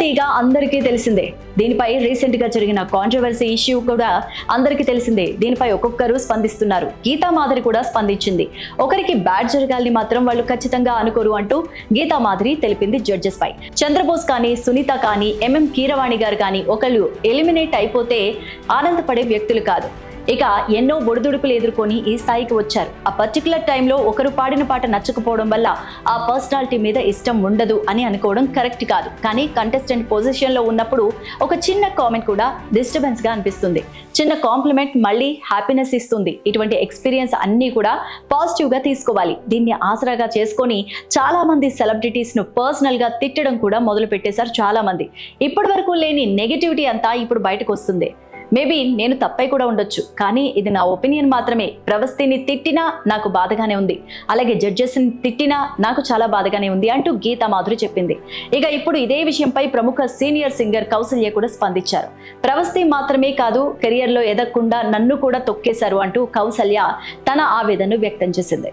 తీగ అందరికీ తెలిసిందే. దీనిపై రీసెంట్ గా జరిగిన కాంట్రవర్సీ ఇష్యూ కూడా అందరికీ తెలిసిందే. దీనిపై ఒక్కొక్కరు స్పందిస్తున్నారు. గీతా మాధురి కూడా స్పందించింది. ఒకరికి బ్యాడ్ జరగాలని మాత్రం వాళ్ళు ఖచ్చితంగా అనుకోరు అంటూ గీతా మాధురి తెలిపింది జడ్జెస్ పై. చంద్రబోస్ కానీ, సునీత కానీ, కీరవాణి గారు కానీ ఒకళ్ళు ఎలిమినేట్ అయిపోతే ఆనందపడే వ్యక్తులు కాదు. ఇక ఎన్నో ఒడిదుడుకులు ఎదుర్కొని ఈ స్థాయికి వచ్చారు. ఆ పర్టికులర్ టైంలో ఒకరు పాడిన పాట నచ్చకపోవడం వల్ల ఆ పర్సనాలిటీ మీద ఇష్టం ఉండదు అని అనుకోవడం కరెక్ట్ కాదు. కానీ కంటెస్టెంట్ పొజిషన్ లో ఉన్నప్పుడు ఒక చిన్న కామెంట్ కూడా డిస్టర్బెన్స్ గా అనిపిస్తుంది. చిన్న కాంప్లిమెంట్ మళ్ళీ హ్యాపీనెస్ ఇస్తుంది. ఇటువంటి ఎక్స్పీరియన్స్ అన్ని కూడా పాజిటివ్ గా తీసుకోవాలి. దీన్ని ఆసరాగా చేసుకొని చాలా మంది సెలబ్రిటీస్ ను పర్సనల్ గా తిట్టడం కూడా మొదలు పెట్టేశారు చాలా మంది. ఇప్పటి వరకు లేని నెగటివిటీ అంతా ఇప్పుడు బయటకు వస్తుంది. మేబీ నేను తప్పై కూడా ఉండొచ్చు, కానీ ఇది నా ఒపీనియన్ మాత్రమే. ప్రవస్తిని తిట్టినా నాకు బాధగానే ఉంది, అలాగే జడ్జెస్ని తిట్టినా నాకు చాలా బాధగానే ఉంది అంటూ గీతా మాధురి చెప్పింది. ఇక ఇప్పుడు ఇదే విషయంపై ప్రముఖ సీనియర్ సింగర్ కౌసల్య కూడా స్పందించారు. ప్రవస్తి మాత్రమే కాదు, కెరియర్లో ఎదగకుండా నన్ను కూడా తొక్కేశారు అంటూ కౌసల్య తన ఆవేదనను వ్యక్తం చేసింది.